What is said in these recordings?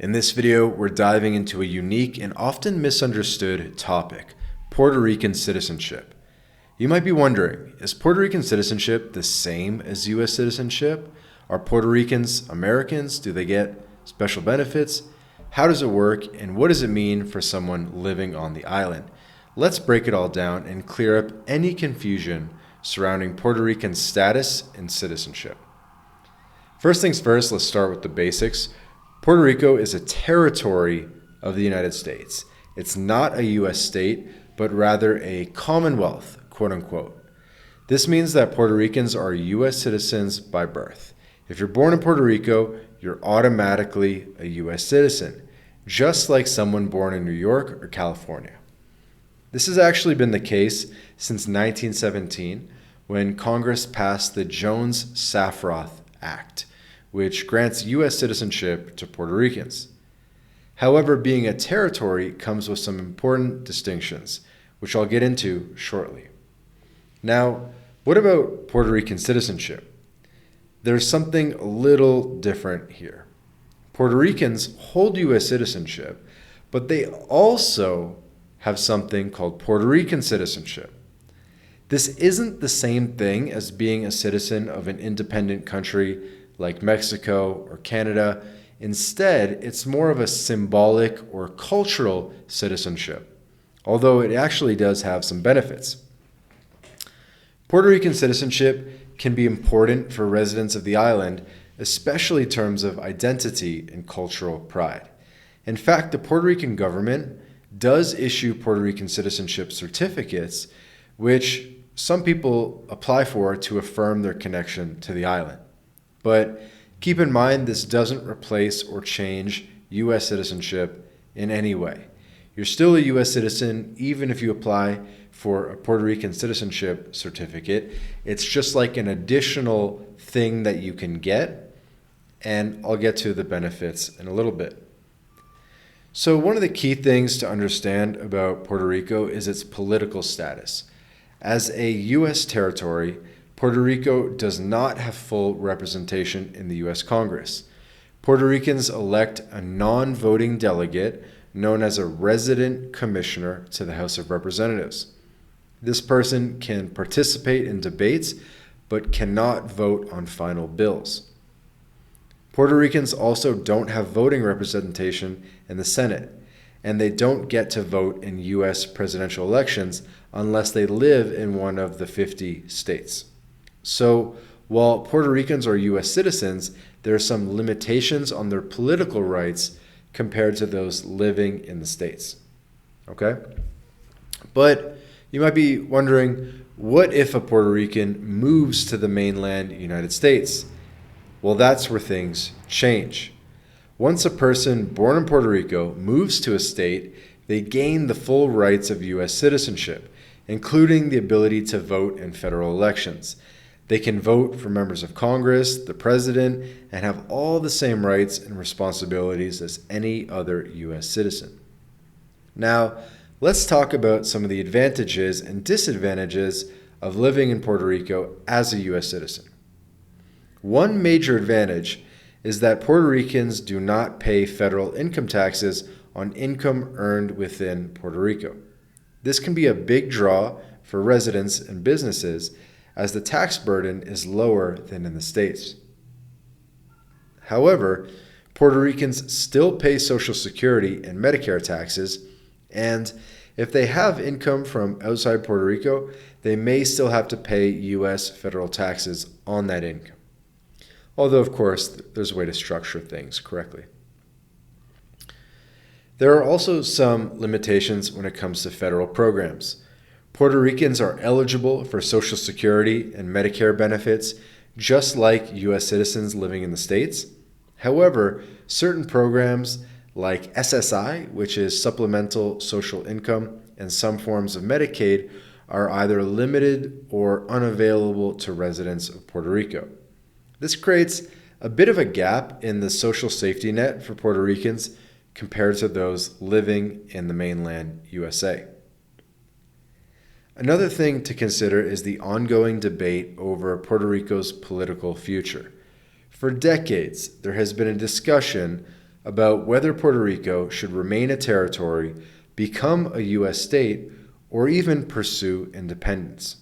In this video, we're diving into a unique and often misunderstood topic, Puerto Rican citizenship. You might be wondering, is Puerto Rican citizenship the same as U.S. citizenship? Are Puerto Ricans Americans? Do they get special benefits? How does it work, and what does it mean for someone living on the island? Let's break it all down and clear up any confusion surrounding Puerto Rican status and citizenship. First things first, let's start with the basics. Puerto Rico is a territory of the United States. It's not a U.S. state, but rather a commonwealth, quote unquote. This means that Puerto Ricans are U.S. citizens by birth. If you're born in Puerto Rico, you're automatically a U.S. citizen, just like someone born in New York or California. This has actually been the case since 1917, when Congress passed the Jones-Safroth Act, which grants U.S. citizenship to Puerto Ricans. However, being a territory comes with some important distinctions, which I'll get into shortly. Now, what about Puerto Rican citizenship? There's something a little different here. Puerto Ricans hold U.S. citizenship, but they also have something called Puerto Rican citizenship. This isn't the same thing as being a citizen of an independent country like Mexico or Canada. Instead, it's more of a symbolic or cultural citizenship, although it actually does have some benefits. Puerto Rican citizenship can be important for residents of the island, especially in terms of identity and cultural pride. In fact, the Puerto Rican government does issue Puerto Rican citizenship certificates, which some people apply for to affirm their connection to the island. But keep in mind, this doesn't replace or change U.S. citizenship in any way. You're still a U.S. citizen even if you apply for a Puerto Rican citizenship certificate. It's just like an additional thing that you can get, and I'll get to the benefits in a little bit. So one of the key things to understand about Puerto Rico is its political status. As a U.S. territory, Puerto Rico does not have full representation in the U.S. Congress. Puerto Ricans elect a non-voting delegate known as a resident commissioner to the House of Representatives. This person can participate in debates but cannot vote on final bills. Puerto Ricans also don't have voting representation in the Senate, and they don't get to vote in U.S. presidential elections unless they live in one of the 50 states. So while Puerto Ricans are U.S. citizens, there are some limitations on their political rights compared to those living in the states. Okay? But you might be wondering, what if a Puerto Rican moves to the mainland United States? Well, that's where things change. Once a person born in Puerto Rico moves to a state, they gain the full rights of U.S. citizenship, including the ability to vote in federal elections. They can vote for members of Congress, the president, and have all the same rights and responsibilities as any other U.S. citizen. Now, let's talk about some of the advantages and disadvantages of living in Puerto Rico as a U.S. citizen. One major advantage is that Puerto Ricans do not pay federal income taxes on income earned within Puerto Rico. This can be a big draw for residents and businesses, as the tax burden is lower than in the States. However, Puerto Ricans still pay Social Security and Medicare taxes, and if they have income from outside Puerto Rico, they may still have to pay U.S. federal taxes on that income. Although, of course, there's a way to structure things correctly. There are also some limitations when it comes to federal programs. Puerto Ricans are eligible for Social Security and Medicare benefits, just like U.S. citizens living in the States. However, certain programs like SSI, which is Supplemental Social Income, and some forms of Medicaid are either limited or unavailable to residents of Puerto Rico. This creates a bit of a gap in the social safety net for Puerto Ricans compared to those living in the mainland USA. Another thing to consider is the ongoing debate over Puerto Rico's political future. For decades, there has been a discussion about whether Puerto Rico should remain a territory, become a U.S. state, or even pursue independence.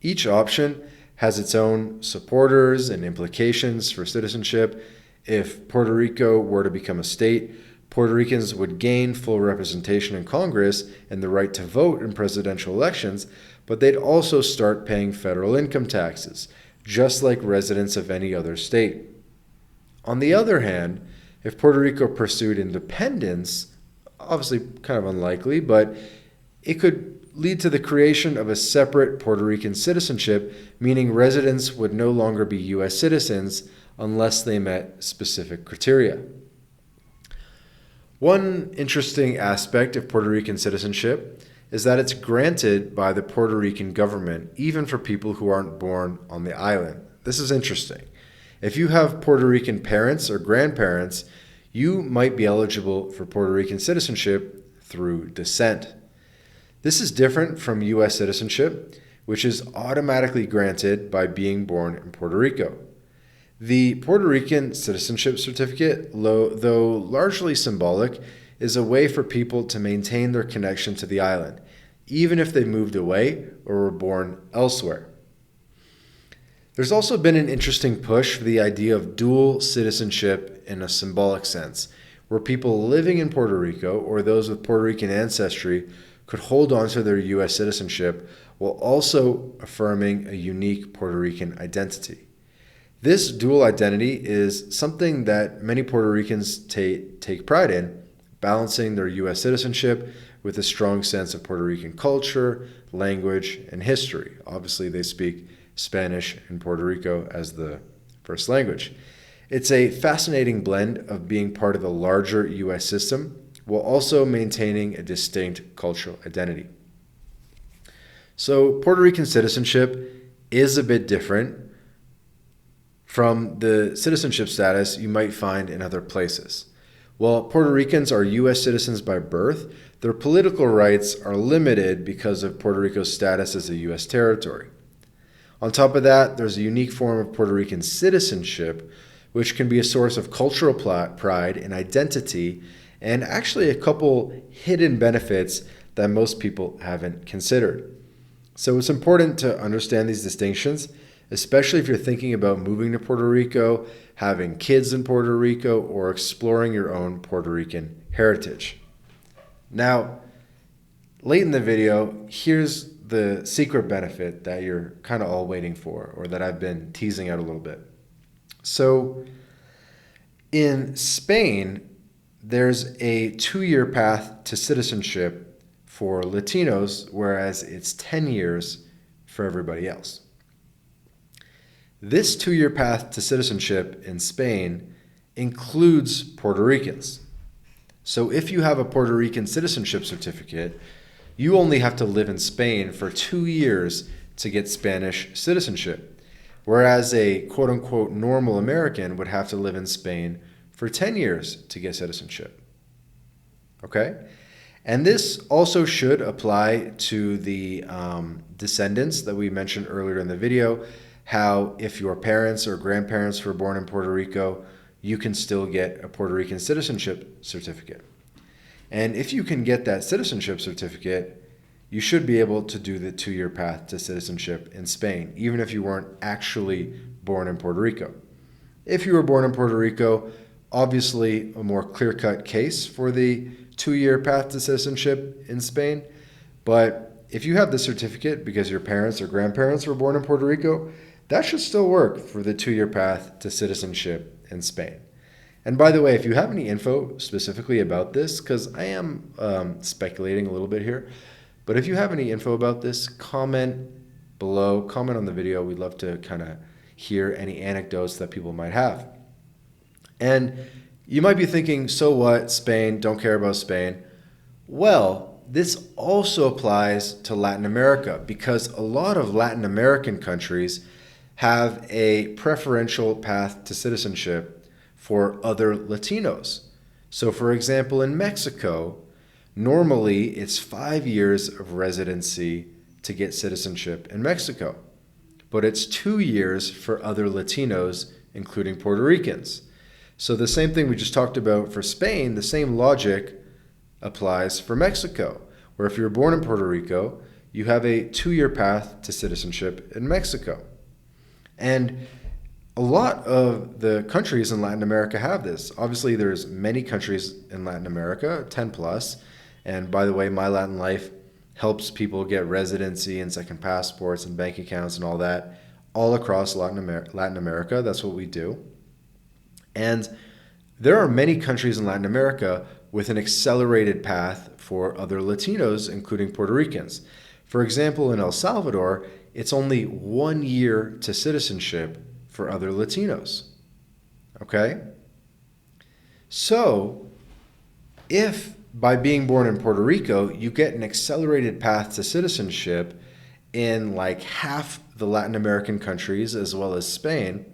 Each option has its own supporters and implications for citizenship. If Puerto Rico were to become a state, Puerto Ricans would gain full representation in Congress and the right to vote in presidential elections, but they'd also start paying federal income taxes, just like residents of any other state. On the other hand, if Puerto Rico pursued independence, obviously kind of unlikely, but it could lead to the creation of a separate Puerto Rican citizenship, meaning residents would no longer be U.S. citizens unless they met specific criteria. One interesting aspect of Puerto Rican citizenship is that it's granted by the Puerto Rican government, even for people who aren't born on the island. This is interesting. If you have Puerto Rican parents or grandparents, you might be eligible for Puerto Rican citizenship through descent. This is different from U.S. citizenship, which is automatically granted by being born in Puerto Rico. The Puerto Rican Citizenship Certificate, though largely symbolic, is a way for people to maintain their connection to the island, even if they moved away or were born elsewhere. There's also been an interesting push for the idea of dual citizenship in a symbolic sense, where people living in Puerto Rico or those with Puerto Rican ancestry could hold on to their U.S. citizenship while also affirming a unique Puerto Rican identity. This dual identity is something that many Puerto Ricans take pride in, balancing their U.S. citizenship with a strong sense of Puerto Rican culture, language, and history. Obviously, they speak Spanish in Puerto Rico as the first language. It's a fascinating blend of being part of the larger U.S. system while also maintaining a distinct cultural identity. So, Puerto Rican citizenship is a bit different from the citizenship status you might find in other places. While Puerto Ricans are U.S. citizens by birth, their political rights are limited because of Puerto Rico's status as a U.S. territory. On top of that, there's a unique form of Puerto Rican citizenship, which can be a source of cultural pride and identity, and actually a couple hidden benefits that most people haven't considered. So it's important to understand these distinctions, especially if you're thinking about moving to Puerto Rico, having kids in Puerto Rico, or exploring your own Puerto Rican heritage. Now, late in the video, here's the secret benefit that you're kind of all waiting for, or that I've been teasing out a little bit. So, in Spain, there's a 2-year path to citizenship for Latinos, whereas it's 10 years for everybody else. This 2-year path to citizenship in Spain includes Puerto Ricans. So if you have a Puerto Rican citizenship certificate, you only have to live in Spain for 2 years to get Spanish citizenship, whereas a quote-unquote normal American would have to live in Spain for 10 years to get citizenship. Okay? And this also should apply to the descendants that we mentioned earlier in the video, how if your parents or grandparents were born in Puerto Rico, you can still get a Puerto Rican citizenship certificate. And if you can get that citizenship certificate, you should be able to do the 2-year path to citizenship in Spain, even if you weren't actually born in Puerto Rico. If you were born in Puerto Rico, obviously a more clear-cut case for the 2-year path to citizenship in Spain. But if you have the certificate because your parents or grandparents were born in Puerto Rico, that should still work for the 2-year path to citizenship in Spain. And by the way, if you have any info specifically about this, because I am speculating a little bit here, but if you have any info about this, comment below, comment on the video. We'd love to kind of hear any anecdotes that people might have. And you might be thinking, so what, Spain, don't care about Spain. Well, this also applies to Latin America because a lot of Latin American countries have a preferential path to citizenship for other Latinos. So for example, in Mexico, normally it's 5 years of residency to get citizenship in Mexico, but it's 2 years for other Latinos, including Puerto Ricans. So the same thing we just talked about for Spain, the same logic applies for Mexico, where if you're born in Puerto Rico, you have a 2-year path to citizenship in Mexico. And a lot of the countries in Latin America have this. Obviously, there's many countries in Latin America, 10 plus. And by the way, MyLatinLife helps people get residency and second passports and bank accounts and all that all across Latin America. That's what we do. And there are many countries in Latin America with an accelerated path for other Latinos, including Puerto Ricans. For example, in El Salvador, it's only 1 year to citizenship for other Latinos. Okay? So, if by being born in Puerto Rico, you get an accelerated path to citizenship in like half the Latin American countries as well as Spain,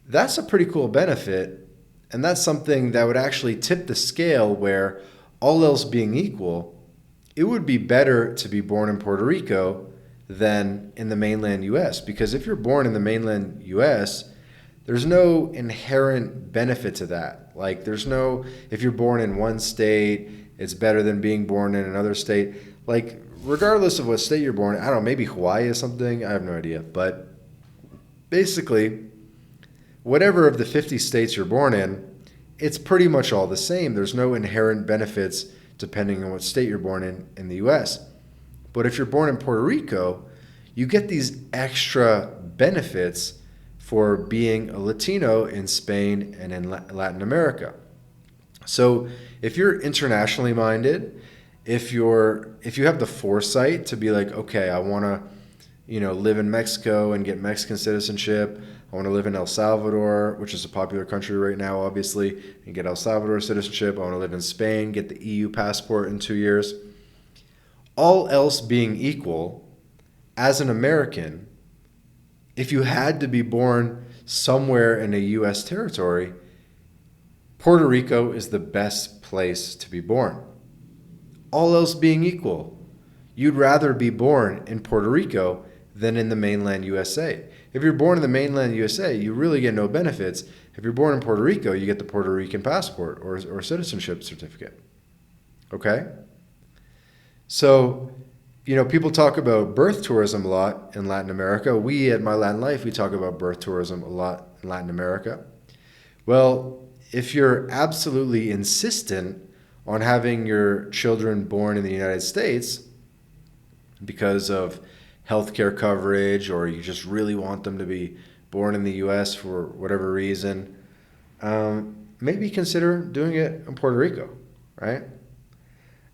that's a pretty cool benefit. And that's something that would actually tip the scale where, all else being equal, it would be better to be born in Puerto Rico than in the mainland US. Because if you're born in the mainland US, there's no inherent benefit to that. Like if you're born in one state, it's better than being born in another state. Like, regardless of what state you're born in, I don't know, maybe Hawaii is something, I have no idea. But basically, whatever of the 50 states you're born in, it's pretty much all the same. There's no inherent benefits depending on what state you're born in the US. But if you're born in Puerto Rico, you get these extra benefits for being a Latino in Spain and in Latin America. So if you're internationally minded, if you have the foresight to be like, okay, I want to, live in Mexico and get Mexican citizenship. I want to live in El Salvador, which is a popular country right now, obviously, and get El Salvador citizenship. I want to live in Spain, get the EU passport in 2 years. All else being equal, as an American, if you had to be born somewhere in a U.S. territory, Puerto Rico is the best place to be born. All else being equal, you'd rather be born in Puerto Rico than in the mainland USA. If you're born in the mainland USA, you really get no benefits. If you're born in Puerto Rico, you get the Puerto Rican passport or citizenship certificate. Okay? So, people talk about birth tourism a lot in Latin America. We at MyLatinLife, we talk about birth tourism a lot in Latin America. Well, if you're absolutely insistent on having your children born in the United States because of healthcare coverage, or you just really want them to be born in the U.S. for whatever reason, maybe consider doing it in Puerto Rico, right?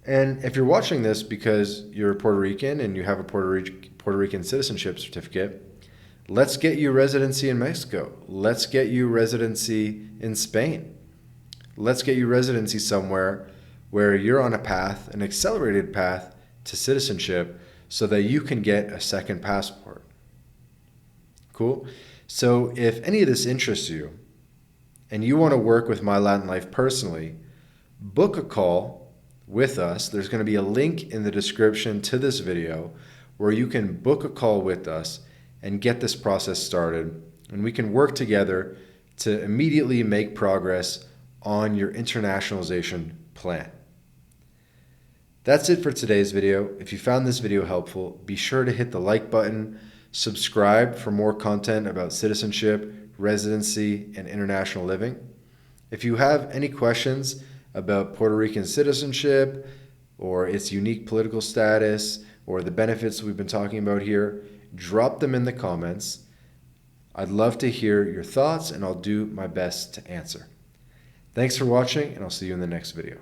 And if you're watching this because you're Puerto Rican and you have a Puerto Rican citizenship certificate, let's get you residency in Mexico. Let's get you residency in Spain. Let's get you residency somewhere where you're on a path, an accelerated path to citizenship, so that you can get a second passport. Cool? So if any of this interests you and you want to work with MyLatinLife personally, book a call with us. There's going to be a link in the description to this video where you can book a call with us and get this process started. And we can work together to immediately make progress on your internationalization plan. That's it for today's video. If you found this video helpful, be sure to hit the like button, subscribe for more content about citizenship, residency, and international living. If you have any questions about Puerto Rican citizenship or its unique political status or the benefits we've been talking about here, drop them in the comments. I'd love to hear your thoughts, and I'll do my best to answer. Thanks for watching, and I'll see you in the next video.